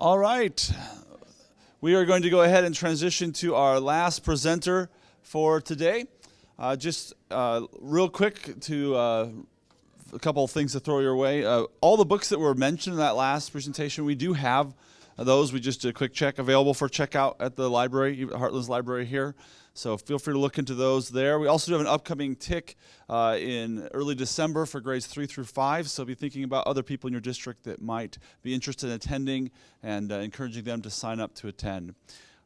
All right. We are going to go ahead and transition to our last presenter for today. Just real quick to a couple of things to throw your way. All the books that were mentioned in that last presentation, we do have those. We just did a quick check, available for checkout at the library, Heartland's library here. So feel free to look into those there. We also do have an upcoming TIC in early December for grades 3 through 5. So be thinking about other people in your district that might be interested in attending and encouraging them to sign up to attend.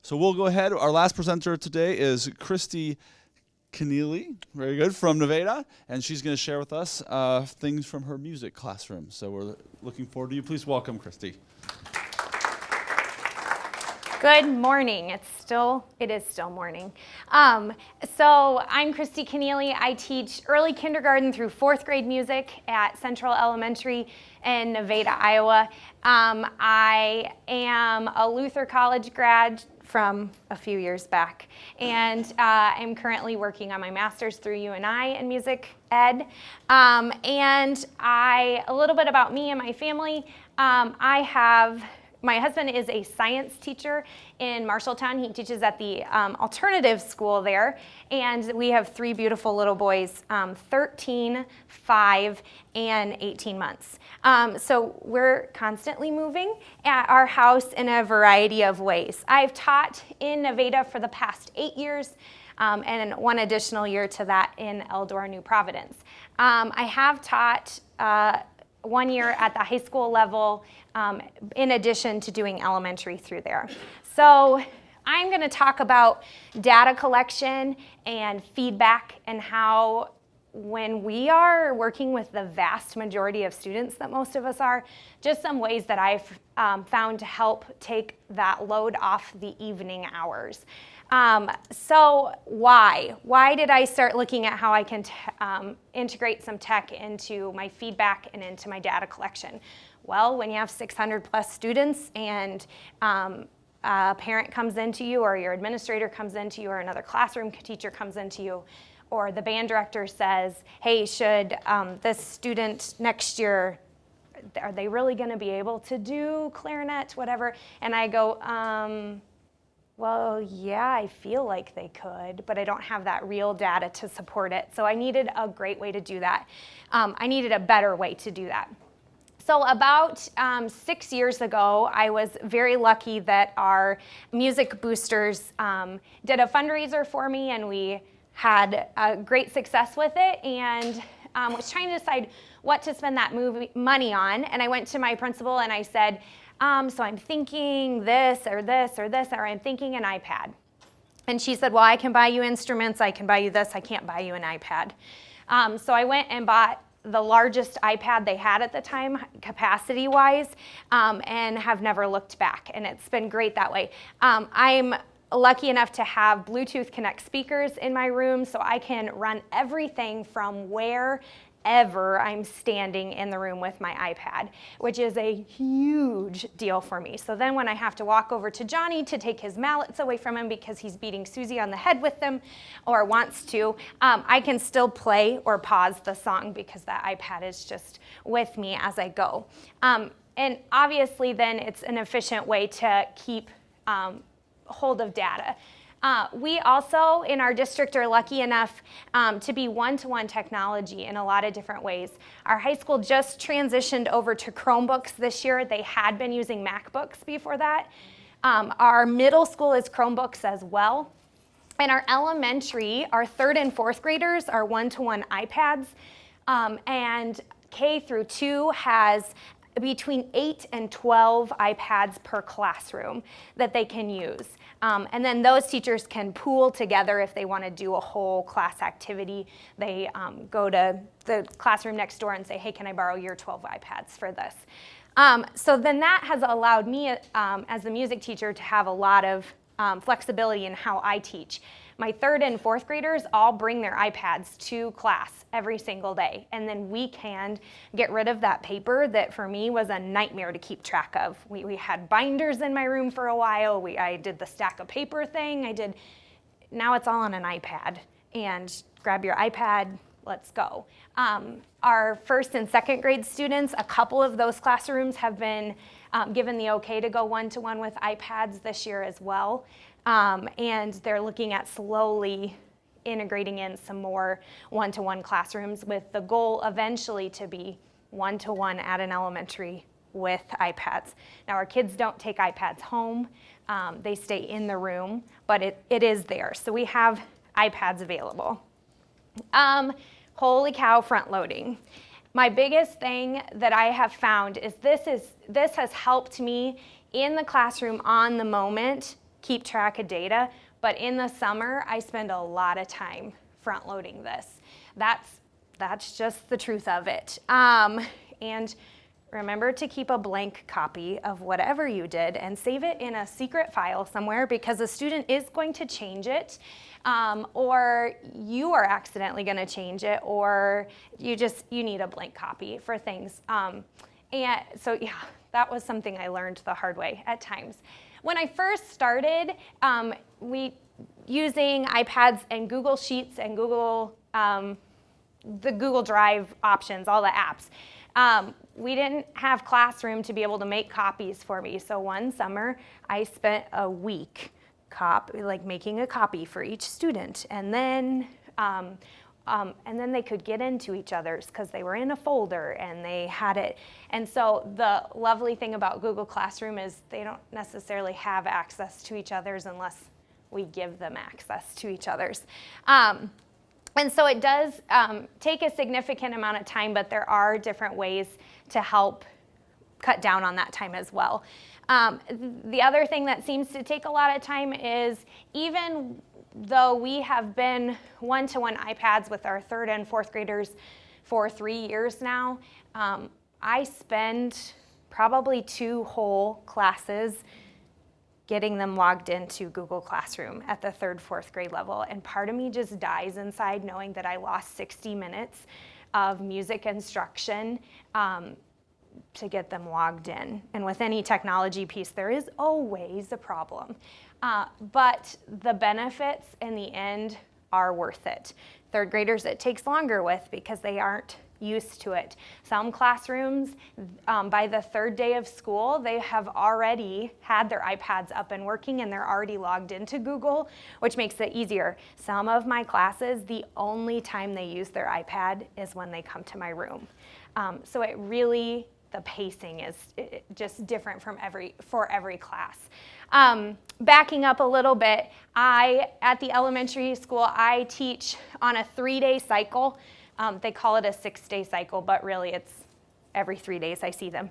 So we'll go ahead. Our last presenter today is Kristi Kenealy, very good, from Nevada. And she's going to share with us things from her music classroom. So we're looking forward to you. Please welcome Kristi. Good morning. It is still morning. So I'm Kristi Kenealy. I teach early kindergarten through 4th grade music at Central Elementary in Nevada, Iowa. I am a Luther College grad from a few years back, and I'm currently working on my master's through UNI in music ed. And a little bit about me and my family. My husband is a science teacher in Marshalltown. He teaches at the alternative school there. And we have 3 beautiful little boys, 13, 5, and 18 months. So we're constantly moving at our house in a variety of ways. I've taught in Nevada for the past 8 years, and 1 additional year to that in Eldora, New Providence. I have taught 1 year at the high school level, in addition to doing elementary through there. So I'm going to talk about data collection and feedback and how, when we are working with the vast majority of students that most of us are, just some ways that I've found to help take that load off the evening hours. So why did I start looking at how I can integrate some tech into my feedback and into my data collection? Well, when you have 600 plus students and a parent comes into you, or your administrator comes into you, or another classroom teacher comes into you, or the band director says, hey, should this student next year, are they really going to be able to do clarinet, whatever? And I go, well, yeah, I feel like they could, but I don't have that real data to support it. So I needed a great way to do that. I needed a better way to do that. So about 6 years ago, I was very lucky that our music boosters did a fundraiser for me, and we had great success with it, and was trying to decide what to spend that money on. And I went to my principal and I said, so I'm thinking this or this or this, or I'm thinking an iPad. And she said, well, I can buy you instruments, I can buy you this, I can't buy you an iPad. So I went and bought the largest iPad they had at the time, capacity-wise, and have never looked back. And it's been great that way. I'm lucky enough to have Bluetooth Connect speakers in my room, so I can run everything from wherever I'm standing in the room with my iPad, which is a huge deal for me. So then when I have to walk over to Johnny to take his mallets away from him because he's beating Susie on the head with them or wants to, I can still play or pause the song because that iPad is just with me as I go. And obviously then it's an efficient way to keep hold of data. We also, in our district, are lucky enough to be one-to-one technology in a lot of different ways. Our high school just transitioned over to Chromebooks this year. They had been using MacBooks before that. Our middle school is Chromebooks as well. And our elementary, our 3rd and 4th graders are one-to-one iPads. And K through 2 has between 8 and 12 iPads per classroom that they can use. And then those teachers can pool together if they want to do a whole class activity. They go to the classroom next door and say, hey, can I borrow your 12 iPads for this? So then that has allowed me as a music teacher to have a lot of flexibility in how I teach. My 3rd and 4th graders all bring their iPads to class every single day. And then we can get rid of that paper that for me was a nightmare to keep track of. We had binders in my room for a while. I did the stack of paper thing. Now it's all on an iPad. And grab your iPad, let's go. Our first and second grade students, a couple of those classrooms have been given the okay to go one-to-one with iPads this year as well. And they're looking at slowly integrating in some more one-to-one classrooms with the goal eventually to be one-to-one at an elementary with iPads. Now, our kids don't take iPads home. They stay in the room, but it is there. So we have iPads available. Holy cow, front loading. My biggest thing that I have found is this has helped me in the classroom on the moment keep track of data, but in the summer I spend a lot of time front loading this. That's just the truth of it. And remember to keep a blank copy of whatever you did and save it in a secret file somewhere, because a student is going to change it, or you are accidentally going to change it, or you need a blank copy for things. And so yeah, that was something I learned the hard way at times. When I first started, using iPads and Google Sheets and the Google Drive options, all the apps. We didn't have Classroom to be able to make copies for me. So one summer, I spent a week making a copy for each student. And then they could get into each other's because they were in a folder and they had it. And so the lovely thing about Google Classroom is they don't necessarily have access to each other's unless we give them access to each other's. And so it does take a significant amount of time, but there are different ways to help cut down on that time as well. The other thing that seems to take a lot of time is, even though we have been one-to-one iPads with our third and fourth graders for 3 years now, I spend probably 2 whole classes getting them logged into Google Classroom at the 3rd, 4th grade level. And part of me just dies inside knowing that I lost 60 minutes of music instruction to get them logged in. And with any technology piece, there is always a problem. But the benefits in the end are worth it. 3rd graders it takes longer with because they aren't used to it. Some classrooms, by the 3rd day of school, they have already had their iPads up and working and they're already logged into Google, which makes it easier. Some of my classes, the only time they use their iPad is when they come to my room. So the pacing is just different for every class. Backing up a little bit, at the elementary school, I teach on a 3-day cycle. They call it a 6-day cycle, but really it's every 3 days I see them.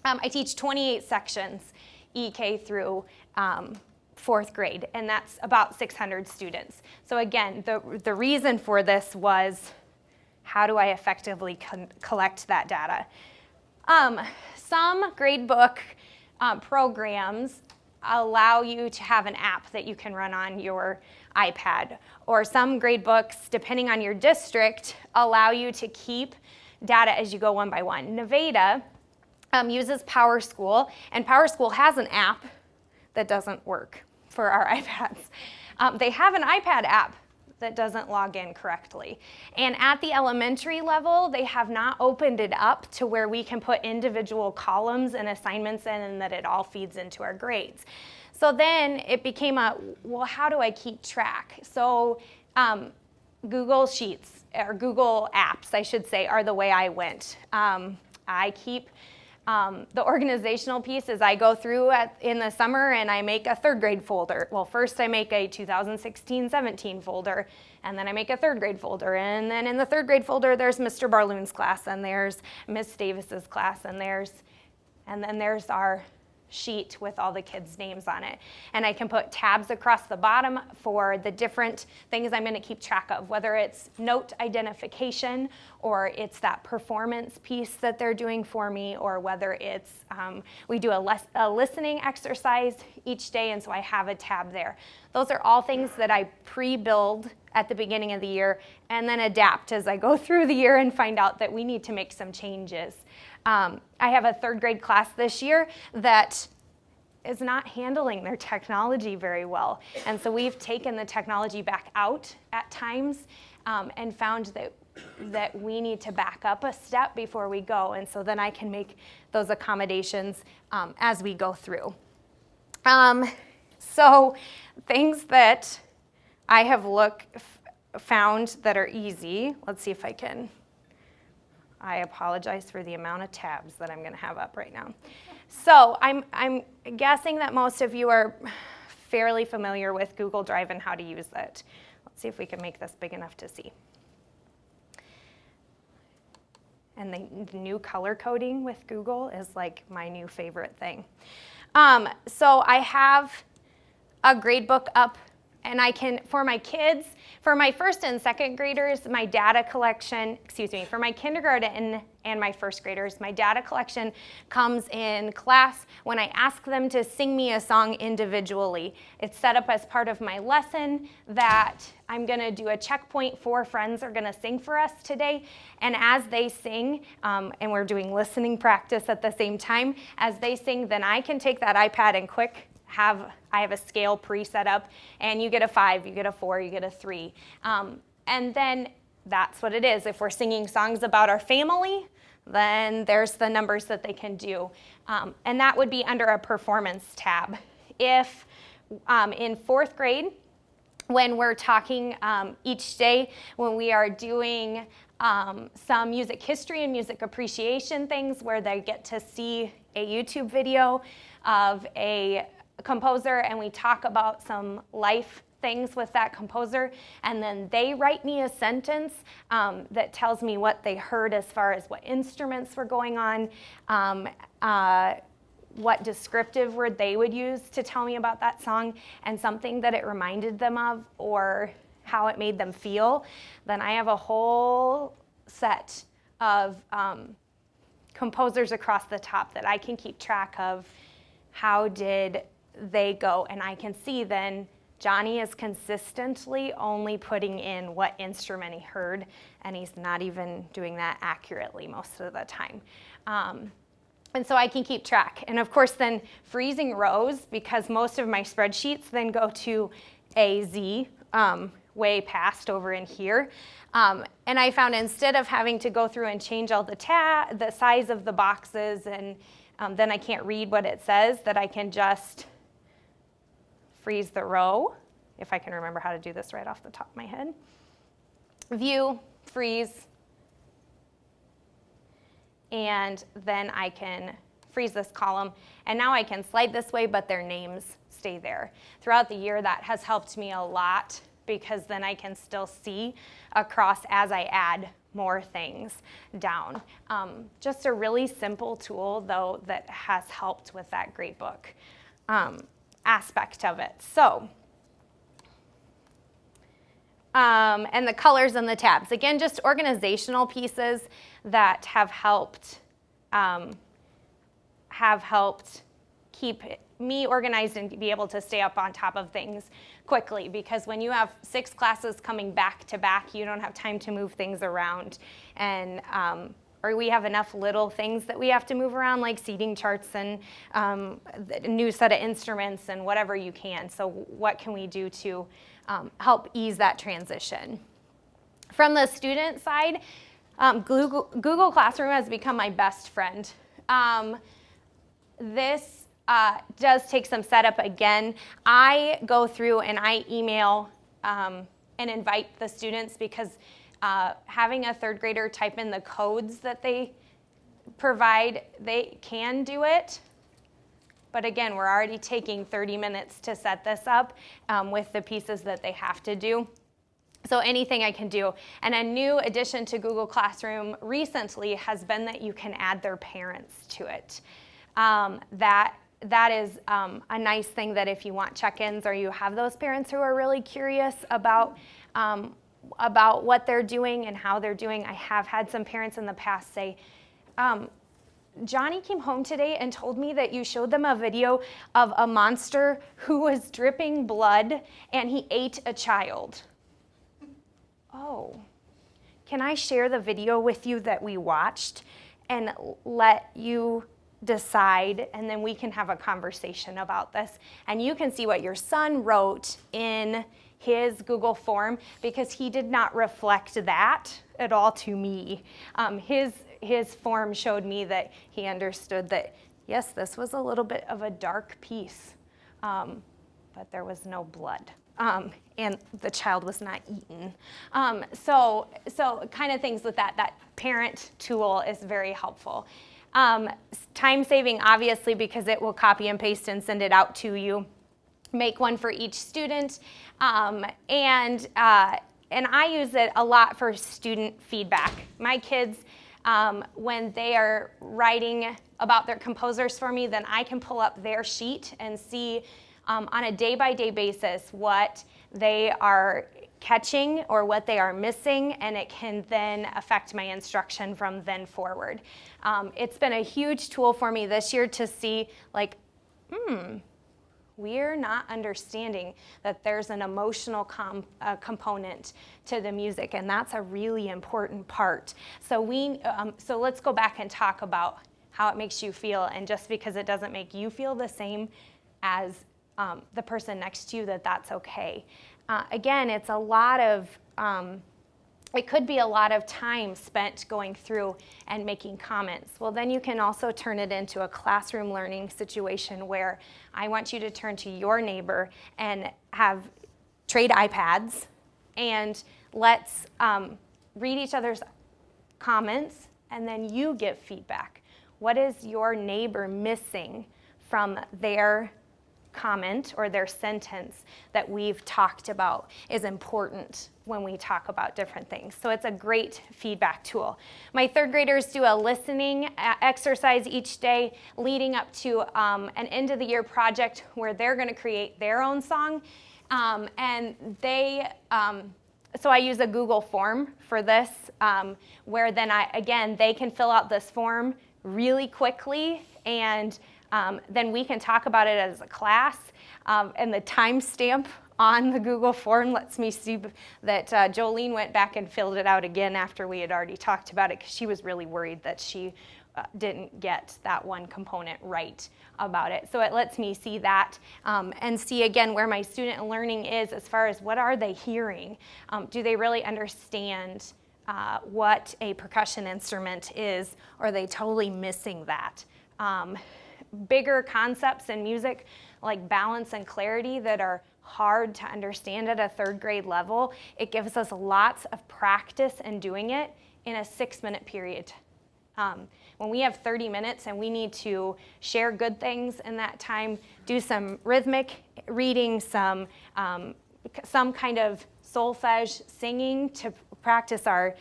I teach 28 sections, EK through 4th grade, and that's about 600 students. So again, the reason for this was, how do I effectively collect that data? Some gradebook programs allow you to have an app that you can run on your iPad, or some gradebooks, depending on your district, allow you to keep data as you go one by one. Nevada uses PowerSchool, and PowerSchool has an app that doesn't work for our iPads. They have an iPad app that doesn't log in correctly. And at the elementary level, they have not opened it up to where we can put individual columns and assignments in and that it all feeds into our grades. So then it became how do I keep track? So Google Sheets, or Google Apps, I should say, are the way I went. I keep the organizational piece as I go through in the summer, and I make a 3rd grade folder. Well, first I make a 2016-17 folder, and then I make a 3rd grade folder. And then in the 3rd grade folder, there's Mr. Barloon's class, and there's Miss Davis's class, and then there's our sheet with all the kids' names on it. And I can put tabs across the bottom for the different things I'm going to keep track of, whether it's note identification, or it's that performance piece that they're doing for me, or whether it's we do a listening exercise each day, and so I have a tab there. Those are all things that I pre-build at the beginning of the year and then adapt as I go through the year and find out that we need to make some changes. I have a 3rd grade class this year that is not handling their technology very well. And so we've taken the technology back out at times and found that that we need to back up a step before we go, and so then I can make those accommodations as we go through. So things that I have found that are easy. Let's see if I can. I apologize for the amount of tabs that I'm going to have up right now. So I'm guessing that most of you are fairly familiar with Google Drive and how to use it. Let's see if we can make this big enough to see. And the new color coding with Google is like my new favorite thing. So I have a gradebook up, and I can, for my kids, for my first and second graders, my data collection, for my kindergarten and my first graders, my data collection comes in class when I ask them to sing me a song individually. It's set up as part of my lesson that I'm gonna do a checkpoint. 4 friends are gonna sing for us today. And as they sing, and we're doing listening practice at the same time, as they sing, then I can take that iPad and I have a scale pre-set up, and you get a 5, you get a 4, you get a 3. And then that's what it is. If we're singing songs about our family, then there's the numbers that they can do. And that would be under a performance tab. If in 4th grade, when we're talking each day, when we are doing some music history and music appreciation things where they get to see a YouTube video of a composer, and we talk about some life things with that composer, and then they write me a sentence that tells me what they heard as far as what instruments were going on, what descriptive word they would use to tell me about that song, and something that it reminded them of or how it made them feel, then I have a whole set of composers across the top that I can keep track of. How did they go? And I can see then Johnny is consistently only putting in what instrument he heard, and he's not even doing that accurately most of the time. And so I can keep track. And of course then freezing rows, because most of my spreadsheets then go to AZ, way past over in here. And I found instead of having to go through and change all the size of the boxes, and then I can't read what it says, that I can just freeze the row, if I can remember how to do this right off the top of my head. View, freeze, and then I can freeze this column, and now I can slide this way, but their names stay there. Throughout the year, that has helped me a lot, because then I can still see across as I add more things down. Just a really simple tool, though, that has helped with that gradebook aspect of it. So, and the colors and the tabs. Again, just organizational pieces that have helped keep me organized and be able to stay up on top of things quickly, because when you have 6 classes coming back to back, you don't have time to move things around, and or we have enough little things that we have to move around, like seating charts and a new set of instruments and whatever you can. So what can we do to help ease that transition? From the student side, Google Classroom has become my best friend. This does take some setup again. I go through and I email and invite the students, because having a 3rd grader type in the codes that they provide, they can do it. But again, we're already taking 30 minutes to set this up with the pieces that they have to do. So anything I can do. And a new addition to Google Classroom recently has been that you can add their parents to it. That is a nice thing, that if you want check-ins or you have those parents who are really curious about what they're doing and how they're doing. I have had some parents in the past say, Johnny came home today and told me that you showed them a video of a monster who was dripping blood and he ate a child. Oh, can I share the video with you that we watched and let you decide, and then we can have a conversation about this, and you can see what your son wrote in his Google form, because he did not reflect that it all to me. His form showed me that he understood that, yes, this was a little bit of a dark piece, but there was no blood. And the child was not eaten. So kind of things with that parent tool is very helpful. Time saving, obviously, because it will copy and paste and send it out to you. Make one for each student. And I use it a lot for student feedback. My kids, when they are writing about their composers for me, then I can pull up their sheet and see on a day-by-day basis what they are catching or what they are missing, and it can then affect my instruction from then forward. It's been a huge tool for me this year to see, like, we're not understanding that there's an emotional component to the music, and that's a really important part. So let's go back and talk about how it makes you feel, and just because it doesn't make you feel the same as the person next to you, that's okay. Again, it's a lot of, it could be a lot of time spent going through and making comments. Well, then you can also turn it into a classroom learning situation where I want you to turn to your neighbor and trade iPads, and let's read each other's comments, and then you give feedback. What is your neighbor missing from their comment or their sentence that we've talked about is important when we talk about different things. So it's a great feedback tool. My third graders do a listening exercise each day leading up to an end of the year project where they're going to create their own song. And so I use a Google form for this, where then they can fill out this form really quickly, and then we can talk about it as a class, and the timestamp on the Google form lets me see that Jolene went back and filled it out again after we had already talked about it, because she was really worried that she didn't get that one component right about it. So it lets me see that and see again where my student learning is as far as what are they hearing. Do they really understand what a percussion instrument is, or are they totally missing that? Bigger concepts in music like balance and clarity that are hard to understand at a third grade level, it gives us lots of practice in doing it in a 6-minute period. When we have 30 minutes and we need to share good things in that time, do some rhythmic reading, some kind of solfege singing to practice our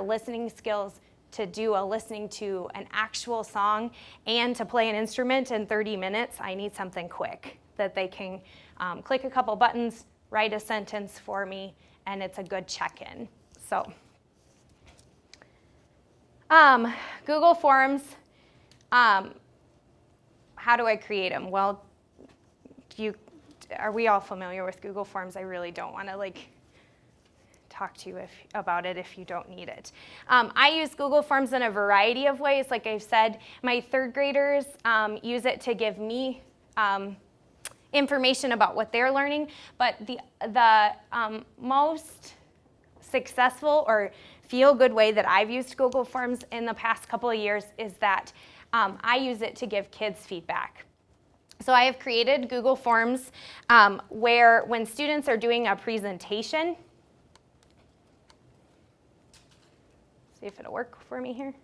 listening skills, to do a listening to an actual song and to play an instrument in 30 minutes, I need something quick that they can click a couple buttons, write a sentence for me, and it's a good check-in. So, Google Forms, how do I create them? Well, are we all familiar with Google Forms? I really don't want to talk to you about it if you don't need it. I use Google Forms in a variety of ways. Like I've said, my third graders use it to give me information about what they're learning, but the most successful or feel-good way that I've used Google Forms in the past couple of years is that I use it to give kids feedback. So I have created Google Forms where when students are doing a presentation, see if it'll work for me here.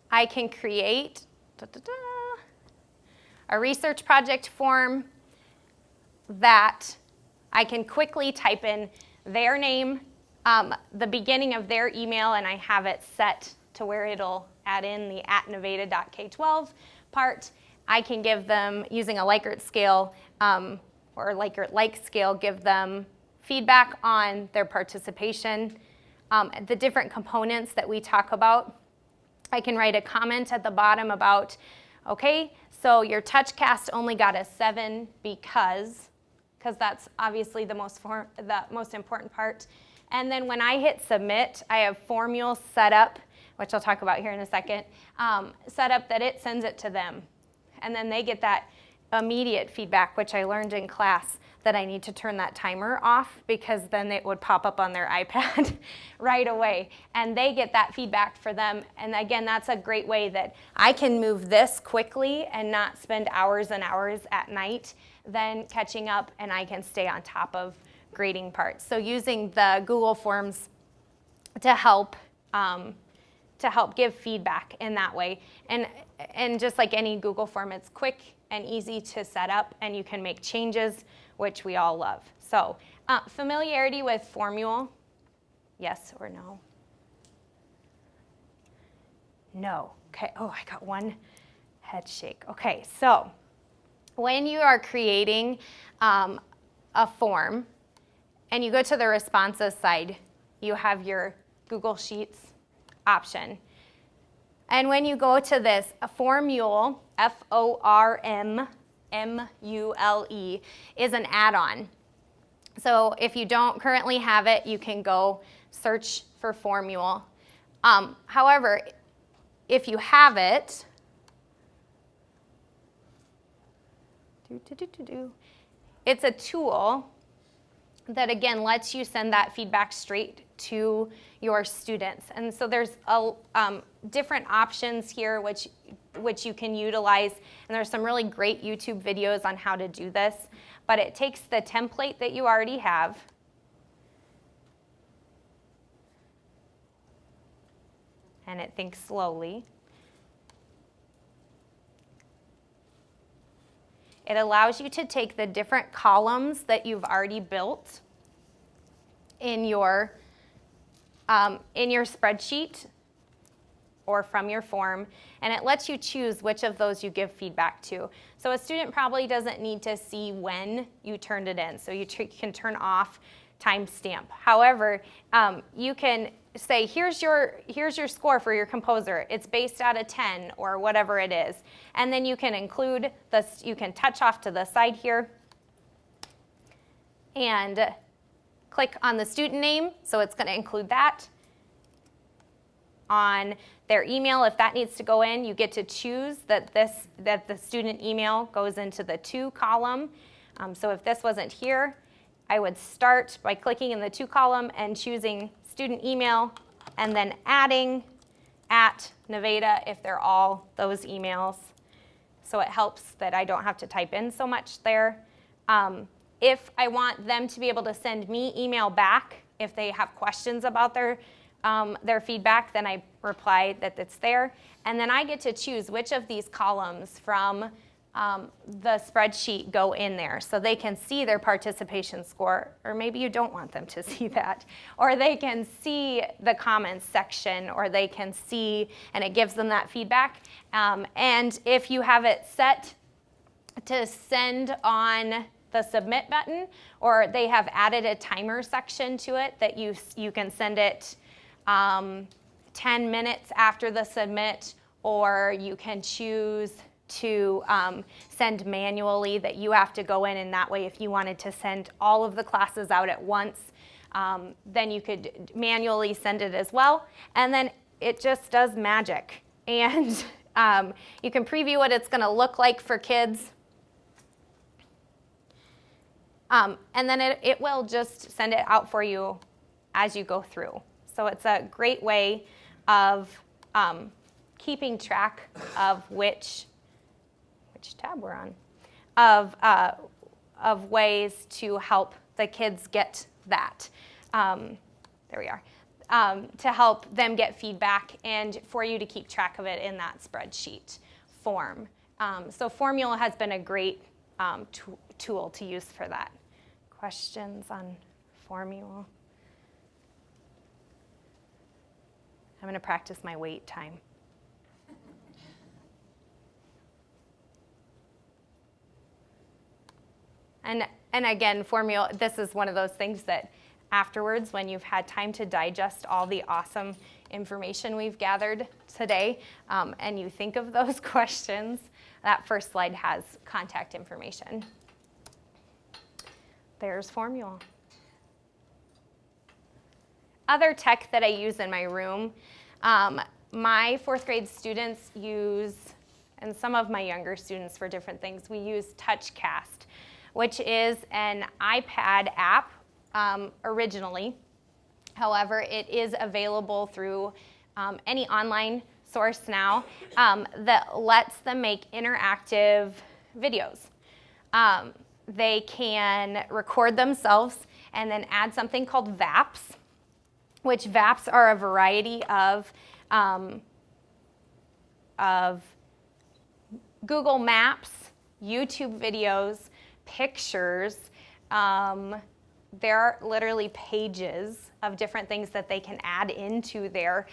I can create a research project form that I can quickly type in their name, the beginning of their email, and I have it set to where it'll add in the @Nevada.K12 part. I can give them, using a Likert scale or Likert-like scale, give them feedback on their participation, the different components that we talk about. I can write a comment at the bottom about, okay, so your TouchCast only got a 7 because that's obviously the most important part. And then when I hit submit, I have Formmule set up which I'll talk about here in a second, set up that it sends it to them. And then they get that immediate feedback, which I learned in class, that I need to turn that timer off because then it would pop up on their iPad right away. And they get that feedback for them. And again, that's a great way that I can move this quickly and not spend hours and hours at night then catching up, and I can stay on top of grading parts. So using the Google Forms to help give feedback in that way. And just like any Google form, it's quick and easy to set up, and you can make changes, which we all love. So familiarity with Formmule, yes or no? No. Okay. Oh, I got one head shake. Okay, so when you are creating a form and you go to the responses side, you have your Google Sheets option. And when you go to this, Formmule, Formule, is an add-on. So if you don't currently have it, you can go search for Formmule. However, if you have it, it's a tool that, again, lets you send that feedback straight to your students. And so there's different options here which you can utilize. And there's some really great YouTube videos on how to do this. But it takes the template that you already have, and it thinks slowly. It allows you to take the different columns that you've already built in your spreadsheet or from your form, and it lets you choose which of those you give feedback to. So a student probably doesn't need to see when you turned it in, so you can turn off timestamp. However, you can say, here's your score for your composer. It's based out of 10 or whatever it is. And then you can include this, you can touch off to the side here and click on the student name. So it's going to include that. On their email, if that needs to go in, you get to choose that the student email goes into the to column. So if this wasn't here, I would start by clicking in the to column and choosing student email, and then adding at Nevada if they're all those emails. So it helps that I don't have to type in so much there. If I want them to be able to send me email back if they have questions about their feedback, then I reply that it's there. And then I get to choose which of these columns from the spreadsheet go in there, so they can see their participation score, or maybe you don't want them to see that, or they can see the comments section, or they can see, and it gives them that feedback. And if you have it set to send on the submit button, or they have added a timer section to it that you can send it 10 minutes after the submit, or you can choose to send manually, that you have to go in, and that way if you wanted to send all of the classes out at once, then you could manually send it as well. And then it just does magic. And you can preview what it's going to look like for kids. And then it will just send it out for you as you go through. So it's a great way of keeping track of which tab we're on, of ways to help the kids get that. There we are. To help them get feedback and for you to keep track of it in that spreadsheet form. So Formmule has been a great tool to use for that. Questions on Formmule? I'm going to practice my wait time. And again, Formmule, this is one of those things that afterwards, when you've had time to digest all the awesome information we've gathered today, and you think of those questions, that first slide has contact information. There's Formmule. Other tech that I use in my room, My fourth grade students use, and some of my younger students for different things, we use TouchCast, which is an iPad app originally. However, it is available through any online source now that lets them make interactive videos. They can record themselves and then add something called VAPs, which VAPs are a variety of Google Maps, YouTube videos, pictures. There are literally pages of different things that they can add into their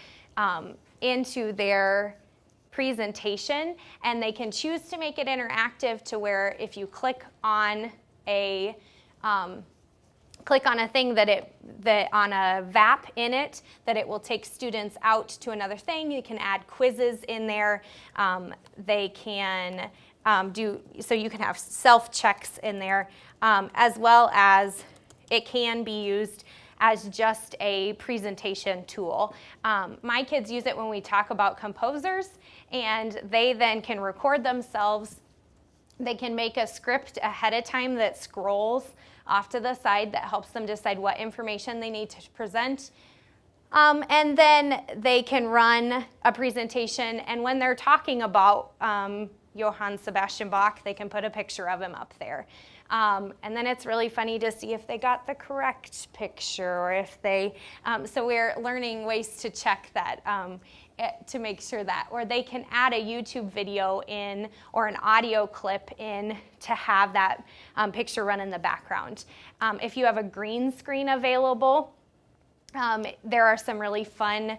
presentation, and they can choose to make it interactive to where if you click on a thing on a VAP in it, that it will take students out to another thing. You can add quizzes in there. They can so you can have self-checks in there, as well as it can be used as just a presentation tool. My kids use it when we talk about composers, and they then can record themselves. They can make a script ahead of time that scrolls off to the side that helps them decide what information they need to present. And then they can run a presentation, and when they're talking about Johann Sebastian Bach, they can put a picture of him up there. And then it's really funny to see if they got the correct picture, or if they, so we're learning ways to check that, to make sure that, or they can add a YouTube video in or an audio clip in to have that picture run in the background. If you have a green screen available, there are some really fun,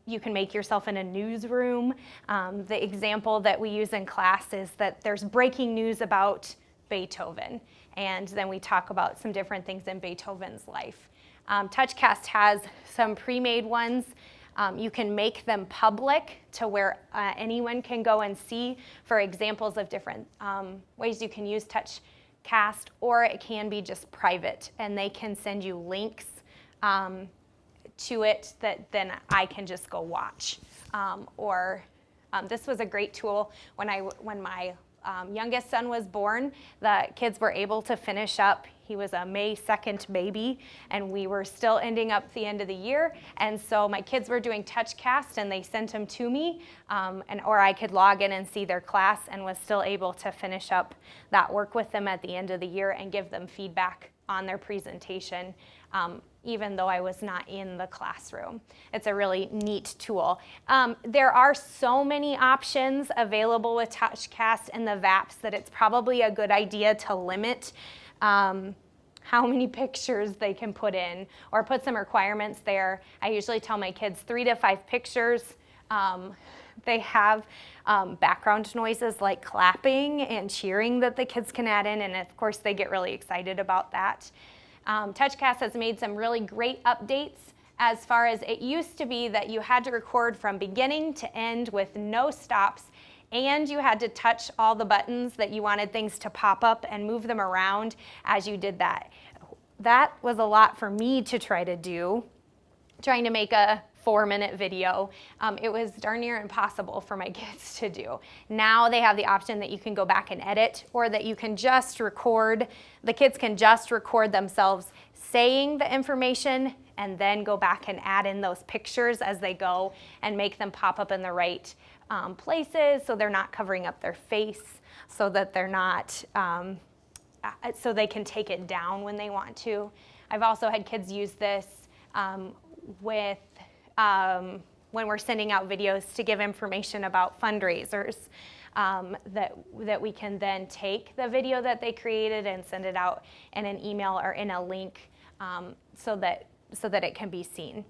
you can make yourself in a newsroom. The example that we use in class is that there's breaking news about Beethoven, and then we talk about some different things in Beethoven's life. TouchCast has some pre-made ones. You can make them public to where anyone can go and see for examples of different ways you can use TouchCast, or it can be just private, and they can send you links to it that then I can just go watch. This was a great tool when my youngest son was born. The kids were able to finish up. He was a May 2nd baby, and we were still ending up the end of the year. And so my kids were doing TouchCast, and they sent them to me, or I could log in and see their class, and was still able to finish up that work with them at the end of the year and give them feedback on their presentation, even though I was not in the classroom. It's a really neat tool. There are so many options available with TouchCast and the VAPs that it's probably a good idea to limit how many pictures they can put in, or put some requirements there. I usually tell my kids 3 to 5 pictures. They have background noises like clapping and cheering that the kids can add in, and of course they get really excited about that. TouchCast has made some really great updates. As far as it used to be that you had to record from beginning to end with no stops, and you had to touch all the buttons that you wanted things to pop up and move them around as you did that. That was a lot for me to try to do, trying to make a 4-minute video. It was darn near impossible for my kids to do. Now they have the option that you can go back and edit, or that you can just record, the kids can just record themselves saying the information and then go back and add in those pictures as they go and make them pop up in the right places, so they're not covering up their face, so that they're not, so they can take it down when they want to. I've also had kids use this with when we're sending out videos to give information about fundraisers, that we can then take the video that they created and send it out in an email or in a link, so that it can be seen.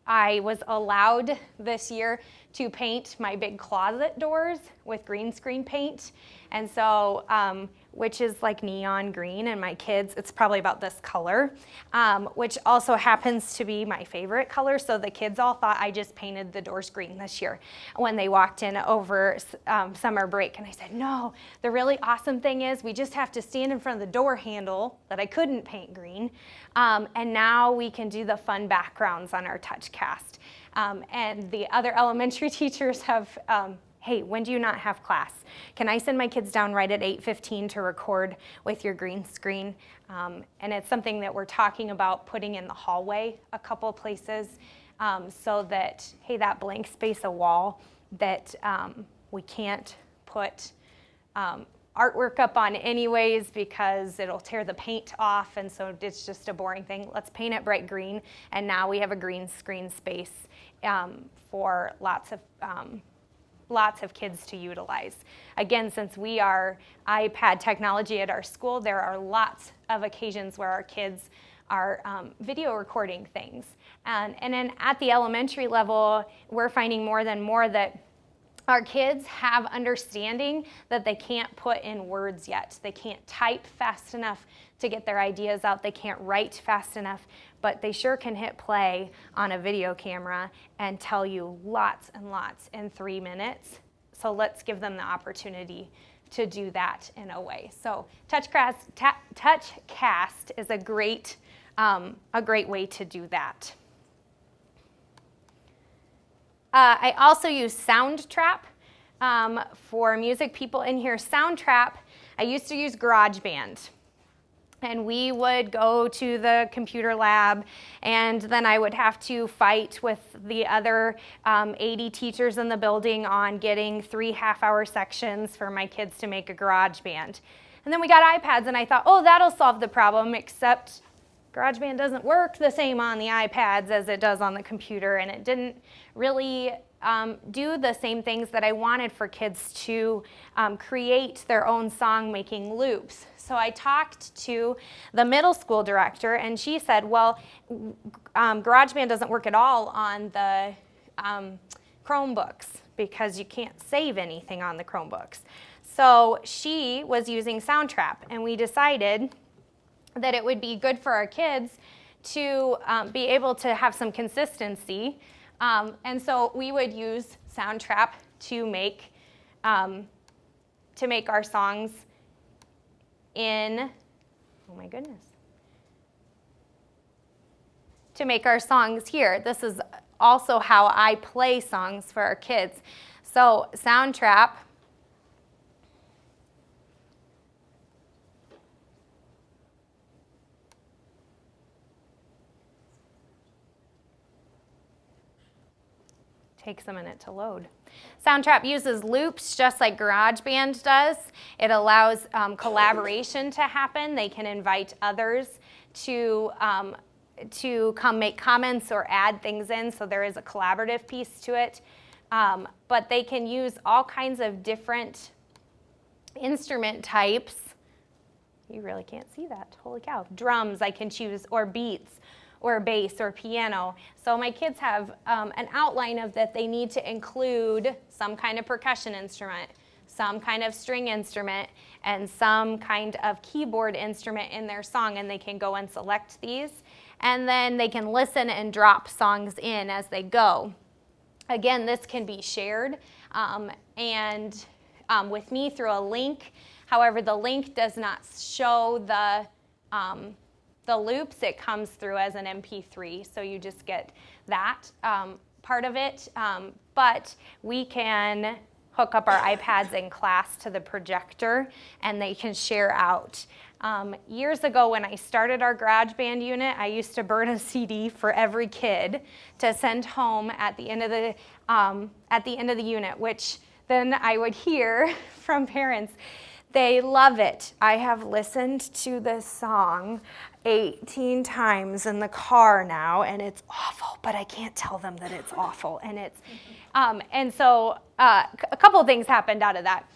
I was allowed this year to paint my big closet doors with green screen paint, and so which is like neon green, and my kids, it's probably about this color, which also happens to be my favorite color. So the kids all thought I just painted the doors green this year when they walked in over summer break. And I said, no, the really awesome thing is we just have to stand in front of the door handle that I couldn't paint green. And now we can do the fun backgrounds on our TouchCast. And the other elementary teachers have, hey, when do you not have class? Can I send my kids down right at 8:15 to record with your green screen? And it's something that we're talking about putting in the hallway a couple of places so that, hey, that blank space, a wall that we can't put artwork up on anyways because it'll tear the paint off, and so it's just a boring thing. Let's paint it bright green, and now we have a green screen space for lots of kids to utilize. Again, since we are iPad technology at our school, there are lots of occasions where our kids are video recording things. And then at the elementary level, we're finding more than more that our kids have understanding that they can't put in words yet. They can't type fast enough to get their ideas out. They can't write fast enough, but they sure can hit play on a video camera and tell you lots and lots in 3 minutes. So let's give them the opportunity to do that in a way. So TouchCast is a great way to do that. I also use SoundTrap for music people in here. SoundTrap, I used to use GarageBand. And we would go to the computer lab, and then I would have to fight with the other 80 teachers in the building on getting 3 half-hour sections for my kids to make a GarageBand. And then we got iPads, and I thought, oh, that'll solve the problem, except GarageBand doesn't work the same on the iPads as it does on the computer, and it didn't really do the same things that I wanted for kids to create their own song-making loops. So I talked to the middle school director, and she said, well, GarageBand doesn't work at all on the Chromebooks because you can't save anything on the Chromebooks. So she was using SoundTrap, and we decided that it would be good for our kids to be able to have some consistency. And so we would use SoundTrap to make our songs to make our songs here. This is also how I play songs for our kids. So SoundTrap takes a minute to load. SoundTrap uses loops just like GarageBand does. It allows collaboration to happen. They can invite others to come make comments or add things in, so there is a collaborative piece to it. But they can use all kinds of different instrument types. You really can't see that, holy cow. Drums I can choose, or beats, or bass or piano. So my kids have an outline of that they need to include some kind of percussion instrument, some kind of string instrument, and some kind of keyboard instrument in their song, and they can go and select these. And then they can listen and drop songs in as they go. Again, this can be shared with me through a link. However, the link does not show the loops. It comes through as an MP3, so you just get that part of it. But we can hook up our iPads in class to the projector, and they can share out. Years ago, when I started our GarageBand unit, I used to burn a CD for every kid to send home at the end of the unit, which then I would hear from parents. They love it. I have listened to this song 18 times in the car now, and it's awful, but I can't tell them that it's awful. And it's, and so a couple of things happened out of that.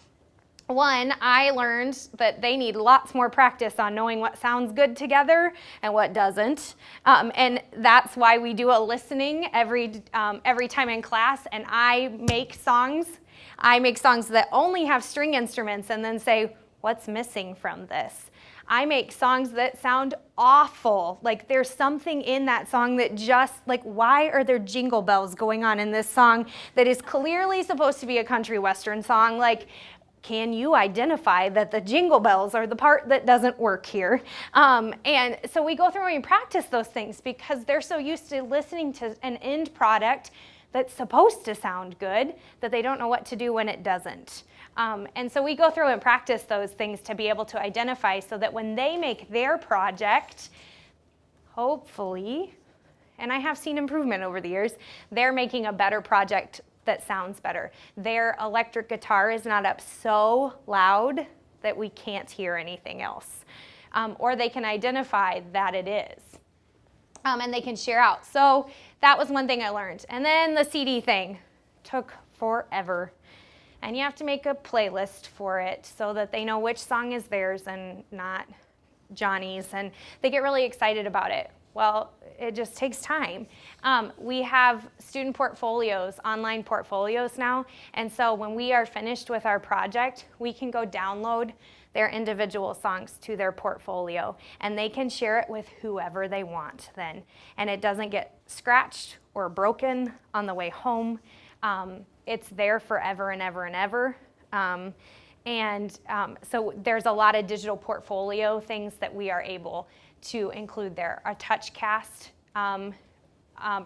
One, I learned that they need lots more practice on knowing what sounds good together and what doesn't. And that's why we do a listening every time in class, and I make songs that only have string instruments and then say, What's missing from this? I make songs that sound awful. Like there's something in that song that just, like, why are there jingle bells going on in this song that is clearly supposed to be a country western song? Like, can you identify that the jingle bells are the part that doesn't work here? And so we go through and we practice those things because they're so used to listening to an end product that's supposed to sound good that they don't know what to do when it doesn't. And so we go through and practice those things to be able to identify so that when they make their project, hopefully, and I have seen improvement over the years, they're making a better project that sounds better. Their electric guitar is not up so loud that we can't hear anything else. Or they can identify that it is. And they can share out. So that was one thing I learned. And then the CD thing took forever. And you have to make a playlist for it so that they know which song is theirs and not Johnny's. And they get really excited about it. Well, it just takes time. We have student portfolios, online portfolios now. And so when we are finished with our project, we can go download their individual songs to their portfolio. And they can share it with whoever they want then. And it doesn't get scratched or broken on the way home. It's there forever and ever and ever. So there's a lot of digital portfolio things that we are able to include there. Our TouchCast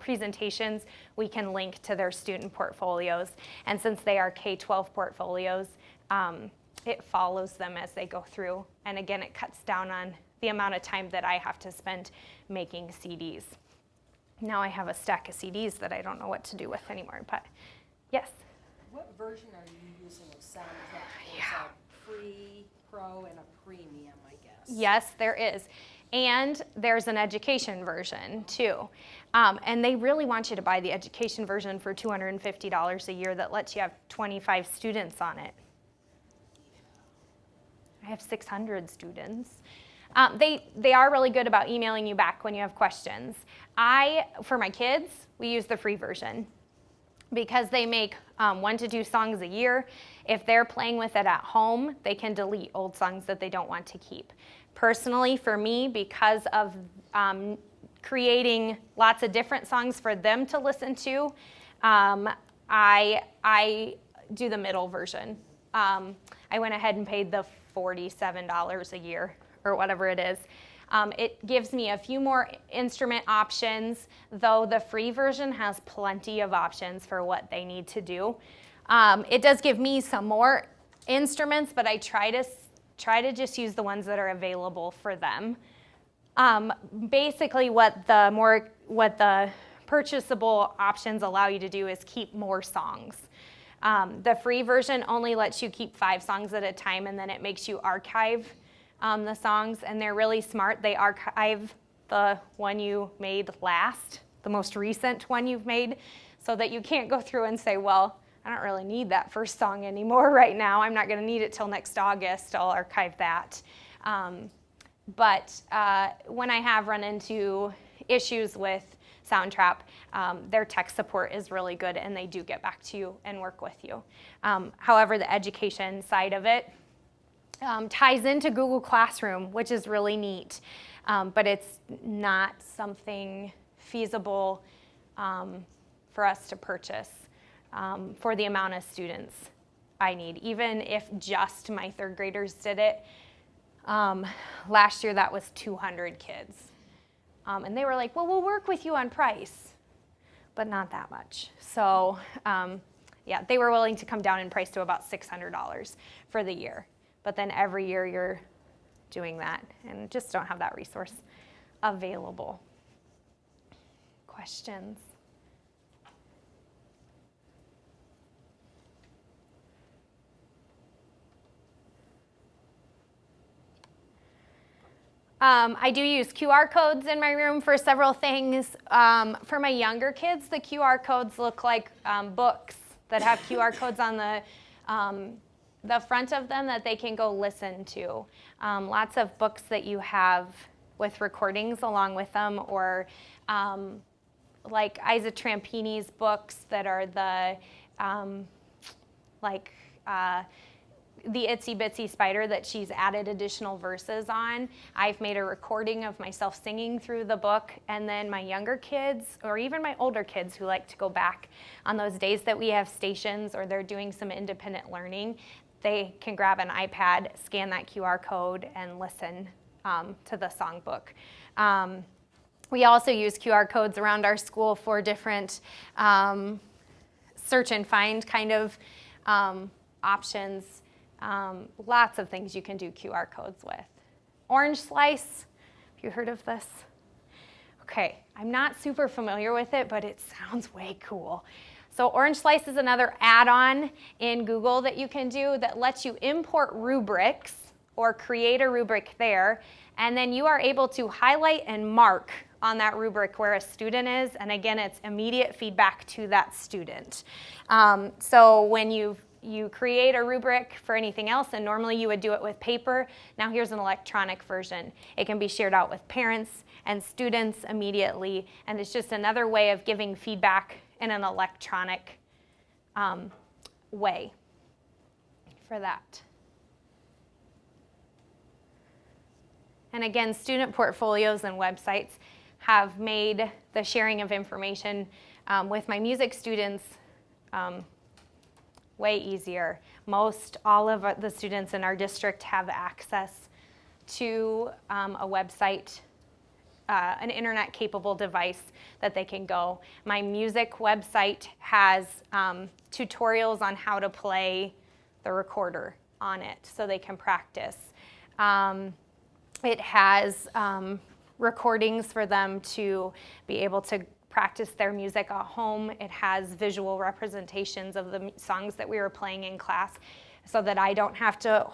presentations, we can link to their student portfolios. And since they are K-12 portfolios, it follows them as they go through. And again, it cuts down on the amount of time that I have to spend making CDs. Now I have a stack of CDs that I don't know what to do with anymore, but yes? What version are you using of SoundTrap? There's a free, pro, and a premium, I guess. Yes, there is. And there's an education version too. And they really want you to buy the education version for $250 a year that lets you have 25 students on it. I have 600 students. They are really good about emailing you back when you have questions. For my kids, we use the free version because they make 1 to 2 songs a year. If they're playing with it at home, they can delete old songs that they don't want to keep. Personally, for me, because of creating lots of different songs for them to listen to, I do the middle version. I went ahead and paid the $47 a year or whatever it is. It gives me a few more instrument options, though the free version has plenty of options for what they need to do. It does give me some more instruments, but I try to just use the ones that are available for them. Basically, what the purchasable options allow you to do is keep more songs. The free version only lets you keep 5 songs at a time, and then it makes you archive the songs, and they're really smart. They archive the one you made last, the most recent one you've made, so that you can't go through and say, well, I don't really need that first song anymore right now. I'm not going to need it till next August. I'll archive that. But when I have run into issues with SoundTrap, their tech support is really good, and they do get back to you and work with you. However, the education side of it ties into Google Classroom, which is really neat, but it's not something feasible for us to purchase for the amount of students I need. Even if just my 3rd graders did it, last year that was 200 kids. And they were like, well, we'll work with you on price, but not that much. So yeah, they were willing to come down in price to about $600 for the year. But then every year you're doing that and just don't have that resource available. Questions? I do use QR codes in my room for several things. For my younger kids, the QR codes look like books that have QR codes on the front of them that they can go listen to. Lots of books that you have with recordings along with them, or like Isa Trampini's books that are the the Itsy Bitsy Spider that she's added additional verses on. I've made a recording of myself singing through the book, and then my younger kids, or even my older kids who like to go back on those days that we have stations or they're doing some independent learning, they can grab an iPad, scan that QR code, and listen to the songbook. We also use QR codes around our school for different search and find kind of options. Lots of things you can do QR codes with. Orange Slice, have you heard of this? Okay, I'm not super familiar with it, but it sounds way cool. So Orange Slice is another add-on in Google that you can do that lets you import rubrics or create a rubric there, and then you are able to highlight and mark on that rubric where a student is, and again, it's immediate feedback to that student. So when you create a rubric for anything else, and normally you would do it with paper, now here's an electronic version. It can be shared out with parents and students immediately, and it's just another way of giving feedback in an electronic way for that. And again, student portfolios and websites have made the sharing of information with my music students way easier. Most all of the students in our district have access to a website, an internet-capable device that they can go. My music website has tutorials on how to play the recorder on it so they can practice. It has recordings for them to be able to practice their music at home. It has visual representations of the songs that we were playing in class so that I don't have to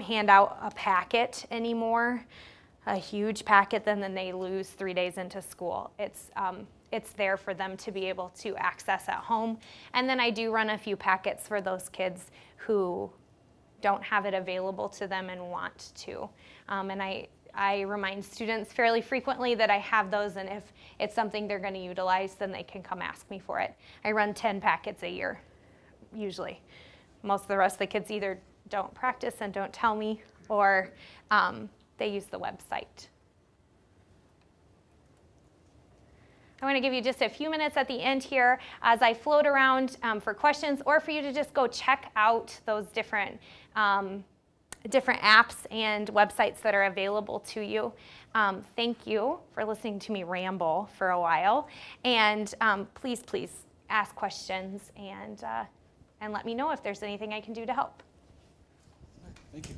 hand out a packet anymore, a huge packet, then they lose 3 days into school. It's there for them to be able to access at home. And then I do run a few packets for those kids who don't have it available to them and want to. And I remind students fairly frequently that I have those, and if it's something they're going to utilize, then they can come ask me for it. I run 10 packets a year, usually. Most of the rest of the kids either don't practice and don't tell me, or they use the website. I want to give you just a few minutes at the end here as I float around for questions, or for you to just go check out those different apps and websites that are available to you. Thank you for listening to me ramble for a while, and please ask questions and let me know if there's anything I can do to help. Thank you.